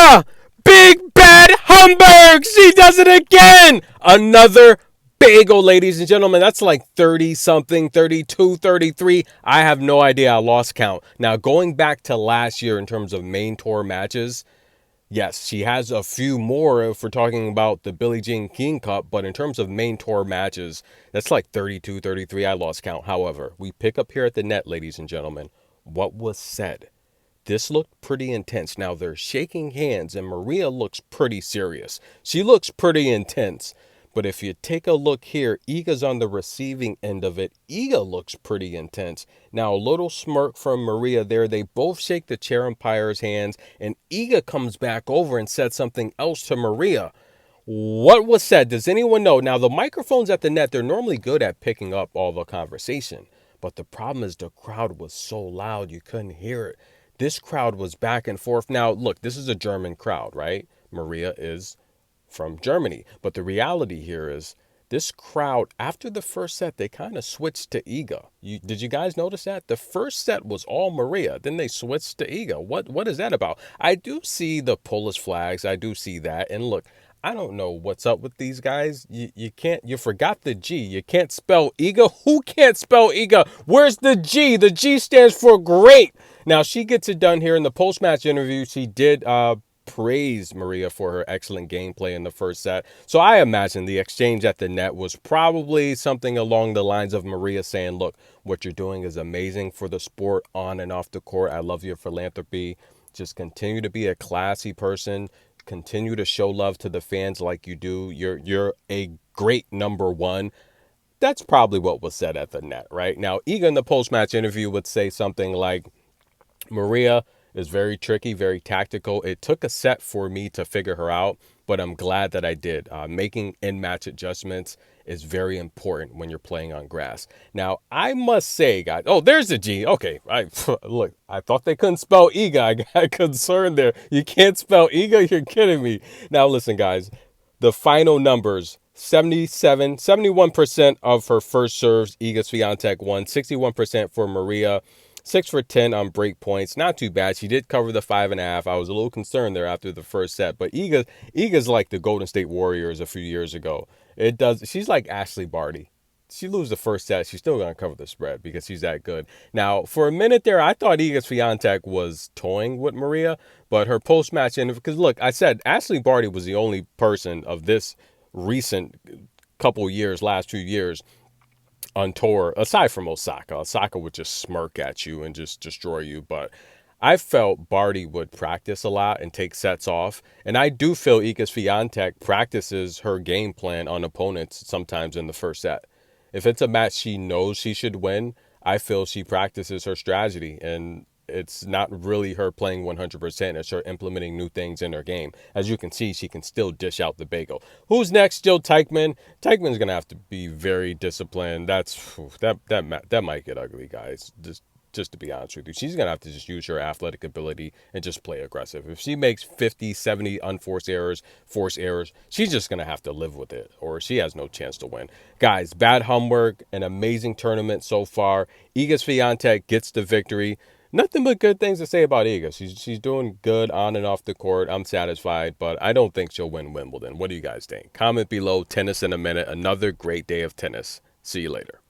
Maria! Big Bad Hamburg! She does it again! Another bagel, ladies and gentlemen. That's like 30 something, 32, 33. I have no idea. I lost count. Now, going back to last year in terms of main tour matches, yes, she has a few more if we're talking about the Billie Jean King Cup, but in terms of main tour matches, that's like 32, 33. I lost count. However, we pick up here at the net, ladies and gentlemen, what was said. This looked pretty intense. Now they're shaking hands and Maria looks pretty serious. She looks pretty intense. But if you take a look here, Iga's on the receiving end of it. Iga looks pretty intense. Now a little smirk from Maria there. They both shake the chair umpire's hands and Iga comes back over and said something else to Maria. What was said? Does anyone know? Now the microphones at the net, they're normally good at picking up all the conversation. But the problem is the crowd was so loud you couldn't hear it. This crowd was back and forth. Now, look, this is a German crowd, right? Maria is from Germany. But the reality here is this crowd, after the first set, they kind of switched to Iga. Did you guys notice that? The first set was all Maria. Then they switched to Iga. What is that about? I do see the Polish flags. I do see that. And look, I don't know what's up with these guys. You forgot the G. You can't spell Iga. Who can't spell Iga? Where's the G? The G stands for great. Now, she gets it done here in the post-match interview. She did praise Maria for her excellent gameplay in the first set. So I imagine the exchange at the net was probably something along the lines of Maria saying, look, what you're doing is amazing for the sport on and off the court. I love your philanthropy. Just continue to be a classy person. Continue to show love to the fans like you do. You're a great number one. That's probably what was said at the net, right? Now, Iga in the post-match interview would say something like, Maria is very tricky, very tactical. It took a set for me to figure her out, but I'm glad that I did. Making in-match adjustments is very important when you're playing on grass. Now, I must say, guys, oh, there's the G. Okay, look, I thought they couldn't spell Iga. I got concerned there. You can't spell Iga? You're kidding me. Now, listen, guys, the final numbers, 71% of her first serves, Iga Swiatek won, 61% for Maria. 6 for 10 on break points. Not too bad. She did cover the 5.5. I was a little concerned there after the first set. But Iga's like the Golden State Warriors a few years ago. She's like Ashley Barty. She loses the first set, she's still going to cover the spread because she's that good. Now, for a minute there, I thought Iga Swiatek was toying with Maria. But her post-match, because look, I said Ashley Barty was the only person of this recent couple years, last few years, on tour, aside from Osaka. Osaka would just smirk at you and just destroy you. But I felt Barty would practice a lot and take sets off. And I do feel Iga Swiatek practices her game plan on opponents sometimes in the first set. If it's a match she knows she should win, I feel she practices her strategy. And it's not really her playing 100%. It's her implementing new things in her game. As you can see, she can still dish out the bagel. Who's next? Jill Teichmann. Teichmann's going to have to be very disciplined. That might get ugly, guys. Just to be honest with you. She's going to have to just use her athletic ability and just play aggressive. If she makes 50, 70 unforced errors, forced errors, she's just going to have to live with it or she has no chance to win. Guys, Bad Hamburg, an amazing tournament so far. Iga Swiatek gets the victory. Nothing but good things to say about Iga. She's doing good on and off the court. I'm satisfied, but I don't think she'll win Wimbledon. What do you guys think? Comment below. Tennis in a minute. Another great day of tennis. See you later.